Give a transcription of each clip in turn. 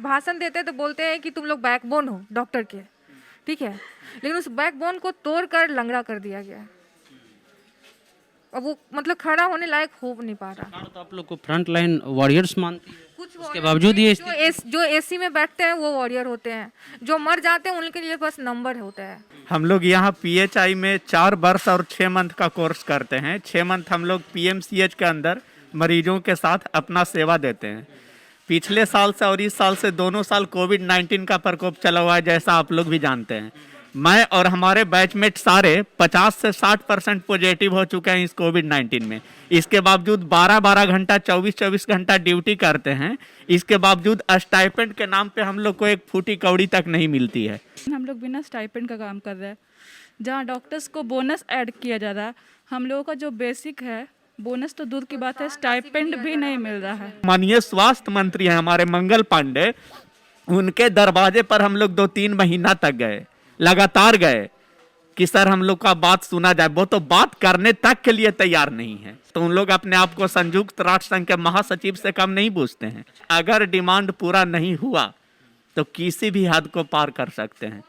भाषण देते तो बोलते हैं कि तुम लोग बैकबोन हो डॉक्टर के, ठीक है, लेकिन उस बैकबोन को तोड़कर लंगड़ा कर दिया गया है। अब वो मतलब खड़ा होने लायक हो नहीं पा रहा। सरकार तो आप लोग को फ्रंट लाइन वॉरियर्स मानती है, कुछ उसके warrior बावजूद ये जो एसी में बैठते हैं वो वॉरियर होते हैं, जो मर जाते हैं उनके लिए बस नंबर होता है। हम लोग यहाँ पीएचआई में 4 वर्ष और 6 मंथ का कोर्स करते हैं। 6 मंथ हम लोग पीएमसीएच के अंदर मरीजों के साथ अपना सेवा देते हैं। पिछले साल से और इस साल से दोनों साल कोविड-19 का प्रकोप चला हुआ है, जैसा आप लोग भी जानते हैं। मैं और हमारे बैचमेट सारे 50 से 60% पॉजिटिव हो चुके हैं इस कोविड-19 में। इसके बावजूद 12-12 घंटा 24-24 घंटा ड्यूटी करते हैं। इसके बावजूद स्टाइपेंड के नाम पे हम लोग को एक फूटी कौड़ी तक नहीं मिलती है। हम लोग बिना स्टाइपेंड का काम कर रहे हैं। जहाँ डॉक्टर्स को बोनस ऐड किया जा रहा है, हम लोगों का जो बेसिक है बोनस तो दूर की बात है, स्टाइपेंड भी नहीं मिल रहा है। माननीय स्वास्थ्य मंत्री हैं हमारे मंगल पांडे, उनके दरवाजे पर हम लोग 2-3 महीना तक गए, लगातार गए कि सर हम लोग का बात सुना जाए। वो तो बात करने तक के लिए तैयार नहीं है। तो उन लोग अपने आप को संयुक्त राष्ट्र संघ के महासचिव से कम नहीं पूछते हैं। अगर डिमांड पूरा नहीं हुआ तो किसी भी हद को पार कर सकते हैं।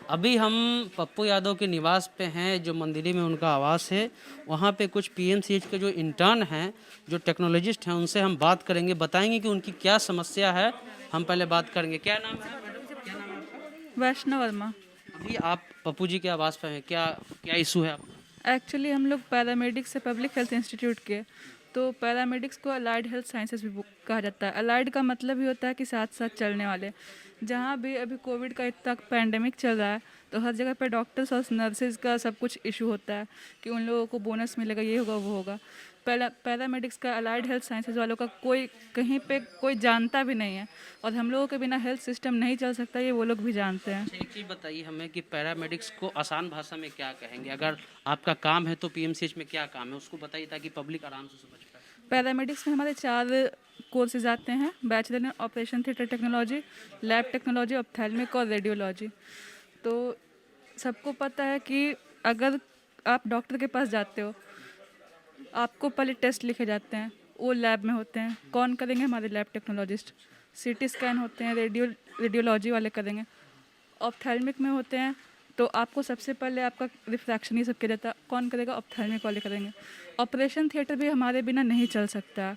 अभी हम पप्पू यादव के निवास पे हैं, जो मंदिरी में उनका आवास है। वहाँ पे कुछ पीएमसीएच के जो इंटर्न हैं, जो टेक्नोलॉजिस्ट हैं, उनसे हम बात करेंगे, बताएंगे कि उनकी क्या समस्या है। हम पहले बात करेंगे। क्या नाम है मैडम? क्या नाम है? वैष्णव वर्मा। अभी आप पप्पू जी के आवास पे हैं, क्या क्या इशू है आपका? एक्चुअली हम लोग पैरामेडिक्स से पब्लिक हेल्थ इंस्टीट्यूट के, तो पैरामेडिक्स को अलाइड हेल्थ साइंसेज भी कहा जाता है। अलाइड का मतलब ही होता है कि साथ साथ चलने वाले। जहाँ भी अभी कोविड का इतना पैंडेमिक चल रहा है, तो हर जगह पे डॉक्टर्स और नर्सेज का सब कुछ इशू होता है कि उन लोगों को बोनस मिलेगा, ये होगा वो होगा। पैरामेडिक्स का, अलाइड हेल्थ साइंसेज वालों का कोई कहीं पे कोई जानता भी नहीं है, और हम लोगों के बिना हेल्थ सिस्टम नहीं चल सकता, ये वो लोग भी जानते हैं। एक चीज़ बताइए हमें कि पैरामेडिक्स को आसान भाषा में क्या कहेंगे? अगर आपका काम है तो पीएमसीएच में क्या काम है, उसको बताइए ताकि पब्लिक आराम से समझ पाए। पैरामेडिक्स में हमारे 4 कोर्सेज आते हैं: bachelor in operation theatre technology, lab technology, ophthalmic और रेडियोलॉजी। तो सबको पता है कि अगर आप डॉक्टर के पास जाते हो, आपको पहले टेस्ट लिखे जाते हैं, वो लैब में होते हैं। कौन करेंगे? हमारे लैब टेक्नोलॉजिस्ट। सीटी स्कैन होते हैं, रेडियोलॉजी वाले करेंगे। ऑप्थेल्मिक में होते हैं, तो आपको सबसे पहले आपका रिफ्रैक्शन ये सब किया जाता है, कौन करेगा? ऑप्थेल्मिक वाले करेंगे। ऑपरेशन थिएटर भी हमारे बिना नहीं चल सकता।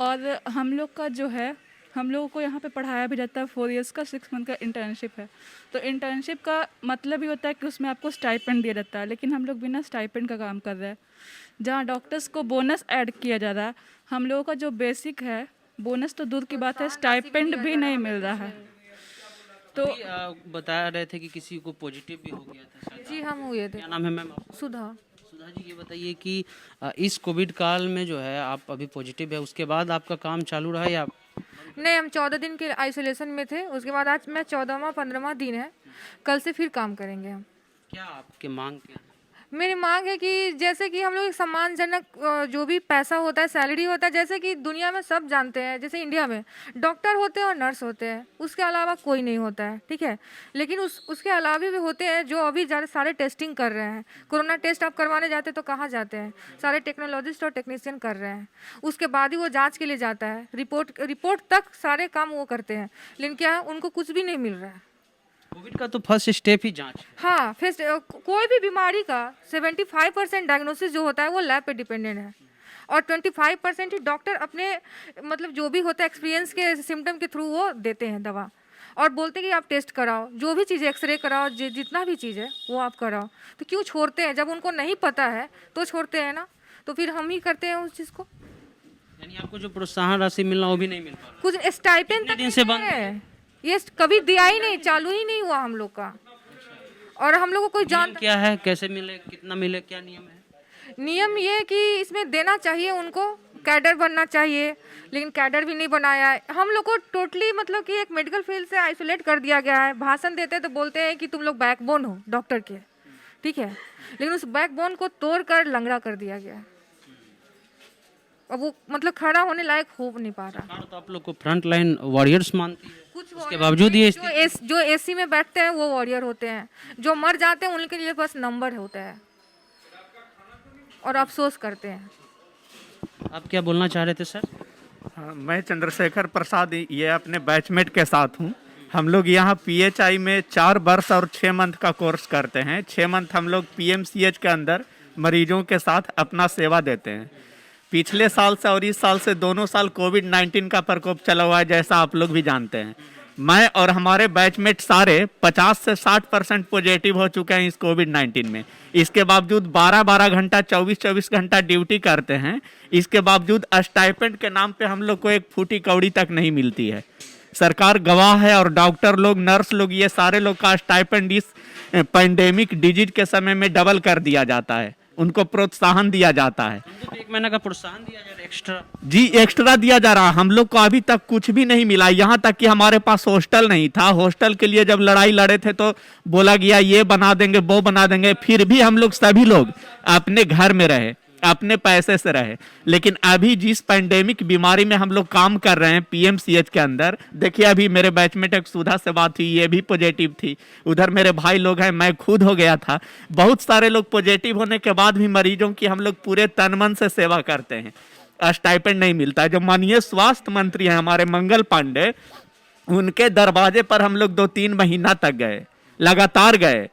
और हम लोग का जो है, हम लोगों को यहाँ पे पढ़ाया भी जाता है 4 इयर्स का, 6 मंथ का इंटर्नशिप है। तो इंटर्नशिप का मतलब ही होता है कि उसमें आपको स्टाइपेंड दिया जाता है, लेकिन हम लोग बिना स्टाइपेंड का काम कर रहे हैं। जहाँ डॉक्टर्स को बोनस ऐड किया जा रहा है, हम लोगों का जो बेसिक है बोनस तो दूर की बात है, स्टाइपेंड भी नहीं मिल रहा है। तो बता रहे थे कि किसी को पॉजिटिव भी हो गया था शायद। जी हम हुए थे। क्या नाम है मैम आपका? सुधा। सुधा जी, ये बताइए कि इस कोविड काल में जो है आप अभी पॉजिटिव है, उसके बाद आपका काम चालू रहा या? नहीं, हम 14 दिन के आइसोलेशन में थे। उसके बाद आज मैं 14वां-15वां दिन है, कल से फिर काम करेंगे हम। क्या आपके मांग क्या है? मेरी मांग है कि जैसे कि हम लोग एक सम्मानजनक जो भी पैसा होता है, सैलरी होता है, जैसे कि दुनिया में सब जानते हैं, जैसे इंडिया में डॉक्टर होते हैं और नर्स होते हैं, उसके अलावा कोई नहीं होता है, ठीक है। लेकिन उसके अलावा भी होते हैं जो अभी ज़्यादा सारे टेस्टिंग कर रहे हैं। कोरोना टेस्ट आप करवाने जाते हैं तो कहाँ जाते हैं? सारे टेक्नोलॉजिस्ट और टेक्नीशियन कर रहे हैं। उसके बाद ही वो जाँच के लिए जाता है, रिपोर्ट तक सारे काम वो करते हैं, लेकिन क्या है, उनको कुछ भी नहीं मिल रहा है। कोविड का तो फर्स्ट स्टेप ही जांच है। हाँ, फिर कोई भी बीमारी का 75% डायग्नोसिस जो होता है वो लैब पे डिपेंडेंट है, और 25% ही डॉक्टर अपने मतलब जो भी होता है एक्सपीरियंस के सिम्टम के थ्रू वो देते हैं दवा, और बोलते हैं कि आप टेस्ट कराओ, जो भी चीज़, एक्सरे कराओ, जितना भी चीज़ है वो आप कराओ। तो क्यों छोड़ते हैं? जब उनको नहीं पता है तो छोड़ते हैं ना, तो फिर हम ही करते हैं उस चीज़ को। यानी आपको जो प्रोत्साहन राशि मिलना वो भी नहीं मिल पा रहा? कुछ स्टाइपेंड कितने तक दिन से नहीं बंद है, ये कभी दिया ही नहीं, चालू ही नहीं हुआ हम लोग का। और हम लोग को कोई नियम क्या है, कैसे मिले, कितना मिले, क्या नियम है? नियम ये कि इसमें देना चाहिए उनको, कैडर बनना चाहिए, लेकिन कैडर भी नहीं बनाया है। हम लोग को टोटली मतलब कि एक मेडिकल फील्ड से आइसोलेट कर दिया गया है। भाषण देते तो बोलते हैं कि तुम लोग बैकबोन हो डॉक्टर के, ठीक है, लेकिन उस बैकबोन को तोड़कर लंगड़ा कर दिया गया है। अब वो मतलब खड़ा होने लायक हो नहीं पा रहा। सरकार तो आप लोग को फ्रंट लाइन वॉरियर्स मानती है, कुछ उसके बावजूद ये जो एसी में बैठते हैं वो वॉरियर होते हैं, जो मर जाते हैं उनके लिए बस नंबर होता है, और अफसोस करते हैं। आप क्या बोलना चाह रहे थे सर? हाँ, मैं चंद्रशेखर प्रसाद ये अपने बैचमेट के साथ हूँ। हम लोग यहाँ पीएचआई में 4 वर्ष और 6 मंथ का कोर्स करते हैं। 6 मंथ हम लोग पीएमसीएच के अंदर मरीजों के साथ अपना सेवा देते हैं। पिछले साल से और इस साल से दोनों साल कोविड-19 का प्रकोप चला हुआ है, जैसा आप लोग भी जानते हैं। मैं और हमारे बैचमेट सारे 50 से 60% पॉजिटिव हो चुके हैं इस कोविड-19 में। इसके बावजूद 12-12 घंटा 24-24 घंटा ड्यूटी करते हैं। इसके बावजूद स्टाइपेंड के नाम पे हम लोग को एक फूटी कौड़ी तक नहीं मिलती है। सरकार गवाह है और डॉक्टर लोग, नर्स लोग, ये सारे लोग का स्टाइपेंड इस पैंडेमिक डिजीज के समय में डबल कर दिया जाता है। उनको प्रोत्साहन दिया जाता है। हमको तो 1 महीना का प्रोत्साहन दिया जा रहा है एक्स्ट्रा। जी, एक्स्ट्रा दिया जा रहा। हम लोग को अभी तक कुछ भी नहीं मिला। यहाँ तक कि हमारे पास हॉस्टल नहीं था। हॉस्टल के लिए जब लड़ाई लड़े थे तो बोला गया ये बना देंगे, वो बना देंगे। फिर भी हम लोग सभी लोग अपने घर में रहे, अपने पैसे से रहे। लेकिन अभी जिस पैंडेमिक बीमारी में हम लोग काम कर रहे हैं पीएमसीएच के अंदर, देखिए अभी मेरे बैचमेट एक सुधा से बात हुई, ये भी पॉजिटिव थी। उधर मेरे भाई लोग हैं, मैं खुद हो गया था। बहुत सारे लोग पॉजिटिव होने के बाद भी मरीजों की हम लोग पूरे तन मन से सेवा करते हैं। स्टाइपेंड नहीं मिलता है। जो माननीय स्वास्थ्य मंत्री हैं हमारे मंगल पांडे, उनके दरवाजे पर हम लोग 2-3 महीना तक गए, लगातार गए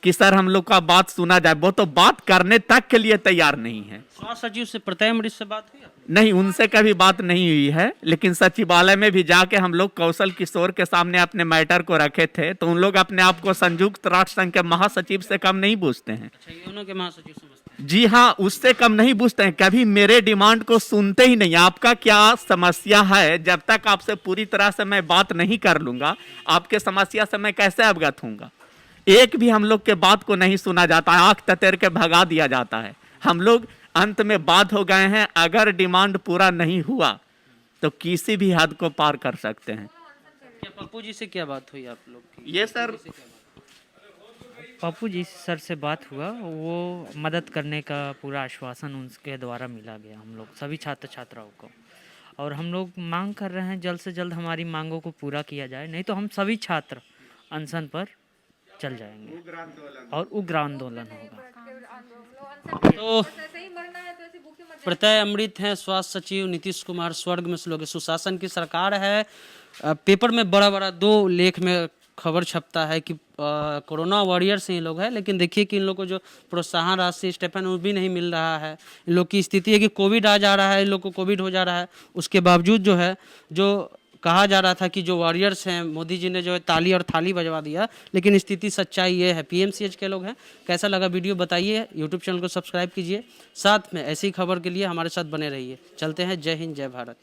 कि सर हम लोग का बात सुना जाए। वो तो बात करने तक के लिए तैयार नहीं है। स्वास्थ्य सचिव से प्रत्यय मरीज से बात हुई? नहीं, उनसे कभी बात नहीं हुई है। लेकिन सचिवालय में भी जाके हम लोग कौशल किशोर के सामने अपने मैटर को रखे थे, तो उन लोग अपने आप को संयुक्त राष्ट्र संघ के महासचिव से कम नहीं पूछते हैं। अच्छा, यूएनओ के महासचिव समझते हैं? जी हाँ, उससे कम नहीं पूछते हैं। कभी मेरे डिमांड को सुनते ही नहीं। आपका क्या समस्या है, जब तक आपसे पूरी तरह से मैं बात नहीं कर लूंगा, आपके समस्या से मैं कैसे अवगत हूँगा। एक भी हम लोग के बात को नहीं सुना जाता है। आंख ततेर के भगा दिया जाता है। हम लोग अंत में बात हो गए हैं, अगर डिमांड पूरा नहीं हुआ तो किसी भी हद को पार कर सकते हैं। क्या पप्पू जी से क्या बात हुई आप लोग की? ये सर पप्पू जी सर से बात हुआ, वो मदद करने का पूरा आश्वासन उनके द्वारा मिला गया हम लोग सभी छात्र छात्राओं को। और हम लोग मांग कर रहे हैं जल्द से जल्द हमारी मांगों को पूरा किया जाए, नहीं तो हम सभी छात्र अनशन पर चल जाएंगे और उग्र आंदोलन होगा। तो प्रत्यय अमृत हैं स्वास्थ्य सचिव नीतीश कुमार, स्वर्ग में श्लोक, सुशासन की सरकार है। पेपर में बड़ा बड़ा 2 लेख में खबर छपता है कि कोरोना वॉरियर्स ही लोग हैं, लेकिन देखिए कि इन लोग को जो प्रोत्साहन राशि स्टेपन वो भी नहीं मिल रहा है। इन लोग की स्थिति है कि कोविड आ जा रहा है, इन लोग को कोविड हो जा रहा है, उसके बावजूद जो है, जो कहा जा रहा था कि जो वॉरियर्स हैं, मोदी जी ने जो है ताली और थाली बजवा दिया, लेकिन स्थिति सच्चाई ये है। पीएमसीएच के लोग हैं। कैसा लगा वीडियो बताइए, यूट्यूब चैनल को सब्सक्राइब कीजिए, साथ में ऐसी खबर के लिए हमारे साथ बने रहिए। चलते हैं, जय हिंद जय भारत।